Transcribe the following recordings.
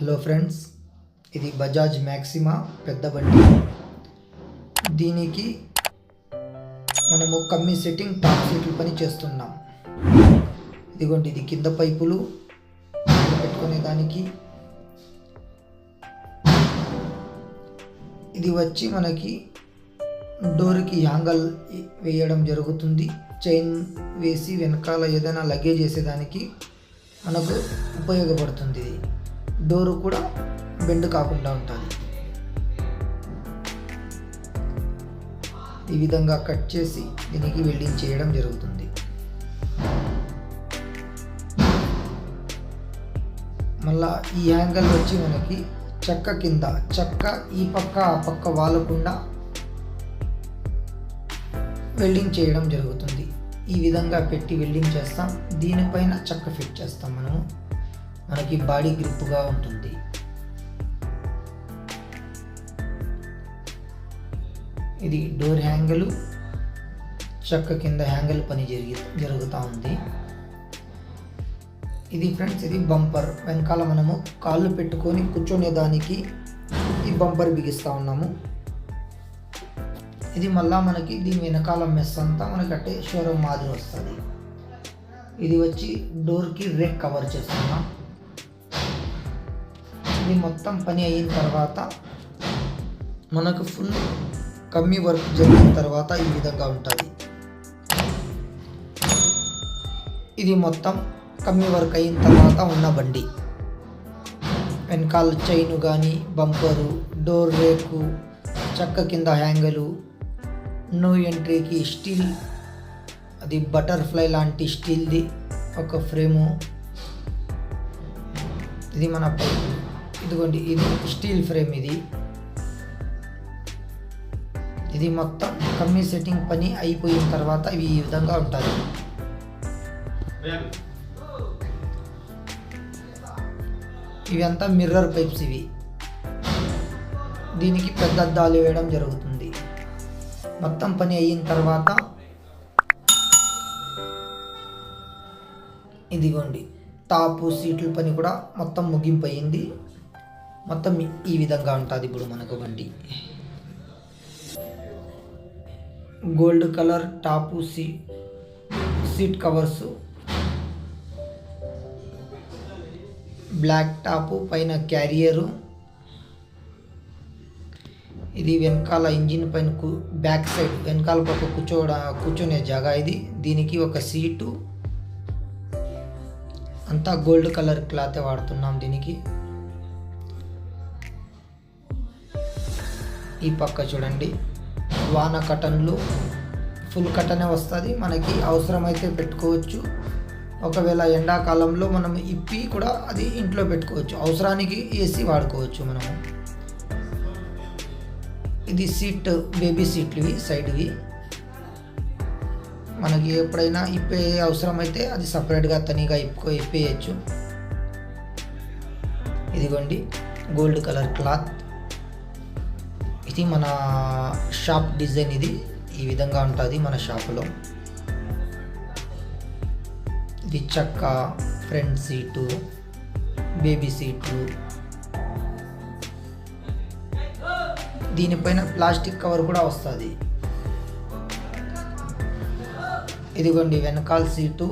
Hello friends, ఇది బజాజ్ మ్యాక్సిమా పెద్ద బండి. దీనికి మనము కమ్మీ సెట్టింగ్ టాప్ సీట్లు పని చేస్తున్నాం. ఇదిగోండి, ఇది కింద పైపులు పెట్టుకునే దానికి. ఇది వచ్చి మనకి డోర్కి హ్యాంగల్ వేయడం జరుగుతుంది. చైన్ వేసి వెనకాల ఏదైనా లగేజ్ వేసేదానికి మనకు ఉపయోగపడుతుంది. డోరు కూడా బెండ్ కాకుండా ఉంటుంది. ఈ విధంగా కట్ చేసి దీనికి వెల్డింగ్ చేయడం జరుగుతుంది. మళ్ళా ఈ యాంగిల్ వచ్చి మనకి చెక్క కింద, చెక్క ఈ పక్క ఆ పక్క వాలకుండా వెల్డింగ్ చేయడం జరుగుతుంది. ఈ విధంగా పెట్టి వెల్డింగ్ చేస్తాం. దీనిపైన చెక్క ఫిట్ చేస్తాం. మనకి బాడీ గ్రిప్గా ఉంటుంది. ఇది డోర్ హ్యాంగిల్, చెక్క కింద హ్యాంగిల్ పని జరుగుతూ ఉంది. ఇది ఫ్రెండ్స్, ఇది బంపర్. వెనకాల మనము కాళ్ళు పెట్టుకొని కూర్చొనే దానికి ఈ బంపర్ బిగిస్తూ ఉన్నాము. ఇది మళ్ళా మనకి దీని వెనకాల మెస్ అంతా మనకి అట్టే షోరూమ్ మాదిరి వస్తుంది. ఇది వచ్చి డోర్కి రేక్ కవర్ చేస్తున్నాం. ఇది మొత్తం పని అయిన తర్వాత మనకు ఫుల్ కమ్మీ వర్క్ జరిగిన తర్వాత ఈ విధంగా ఉంటుంది. ఇది మొత్తం కమ్మీ వర్క్ అయిన తర్వాత ఉన్న బండి. వెనకాల చైను కానీ, బంపరు, డోర్ రేకు, చెక్క కింద హ్యాంగలు, నో ఎంట్రీకి స్టీల్, అది బటర్ఫ్లై లాంటి స్టీల్ది ఒక ఫ్రేము. ఇది మన పైపు. ఇదిగోండి, ఇది స్టీల్ ఫ్రేమ్. ఇది మొత్తం కమ్మీ సెట్టింగ్ పని అయిపోయిన తర్వాత ఇవి ఈ విధంగా ఉంటుంది. ఇవి అంతా మిర్రర్ పైప్స్. దీనికి పెద్ద అద్దాలు వేయడం జరుగుతుంది. మొత్తం పని అయిన తర్వాత ఇదిగోండి, టాపు సీట్ల పని కూడా మొత్తం ముగింపు అయింది. మొత్తం ఈ విధంగా ఉంటుంది ఇప్పుడు మనకు బండి. Gold colour top seat covers, black top, పైన క్యారియరు. ఇది వెనకాల ఇంజిన్ పైన బ్యాక్ సైడ్ వెనకాల పక్క కూర్చొనే జాగా. ఇది దీనికి ఒక సీటు. అంతా గోల్డ్ కలర్ క్లాత్ వాడుతున్నాం దీనికి. ఈ పక్క చూడండి, వాన కటన్లు, ఫుల్ కటనే వస్తుంది. మనకి అవసరమైతే పెట్టుకోవచ్చు. ఒకవేళ ఎండాకాలంలో మనం ఇప్పి కూడా అది ఇంట్లో పెట్టుకోవచ్చు. అవసరానికి ఏసీ వాడుకోవచ్చు మనము. ఇది సీట్, బేబీ సీట్లు సైడ్వి. మనకి ఎప్పుడైనా ఇప్పే అవసరమైతే అది సపరేట్గా తనిగా ఇప్పేయచ్చు. ఇదిగోండి, గోల్డ్ కలర్ క్లాత్. ఇది మన షాప్ డిజైన్. ఇది ఈ విధంగా ఉంటుంది మన షాపులో. ఇది చెక్క, ఫ్రంట్ సీటు, బేబీ సీట్లు. దీనిపైన ప్లాస్టిక్ కవర్ కూడా వస్తుంది. ఇదిగోండి, వెనకాల సీటు.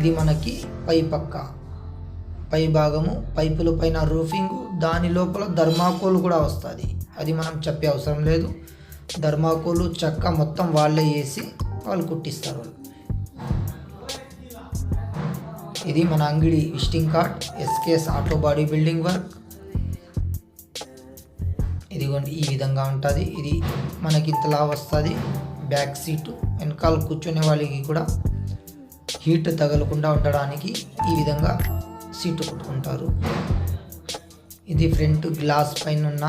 ఇది మనకి పై భాగము, పైపుల పైన రూఫింగ్. దాని లోపల ధర్మాకోల్ కూడా వస్తుంది. అది మనం చెప్పే అవసరం లేదు. ధర్మాకోలు, చెక్క మొత్తం వాళ్ళే వేసి వాళ్ళు కుట్టిస్తారు. ఇది మన అంగడి visiting card, SKS auto body building work. ఇదిగోండి, ఈ విధంగా ఉంటుంది. ఇది మనకి ఇంతలా వస్తుంది. బ్యాక్ సీటు, వెనకాల కూర్చునే వాళ్ళకి కూడా హీట్ తగలకుండా ఉండడానికి ఈ విధంగా సీటు కుట్టుకుంటారు. ఇది ఫ్రంట్ గ్లాస్ పైన ఉన్న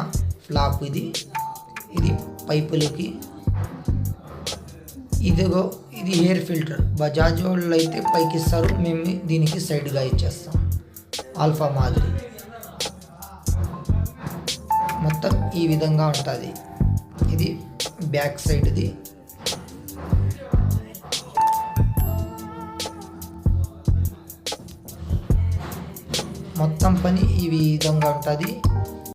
ఫ్లాప్. ఇది పైపులకి. ఇదిగో, ఇది ఎయిర్ ఫిల్టర్. బజాజ్ వాళ్ళు అయితే పైకి ఇస్తారు, మేము దీనికి సైడ్గా ఇచ్చేస్తాం, ఆల్ఫా మాదిరి. మొత్తం ఈ విధంగా ఉంటుంది. ఇది బ్యాక్ సైడ్ది. మొత్తం పని ఈ విధంగా ఉంటుంది.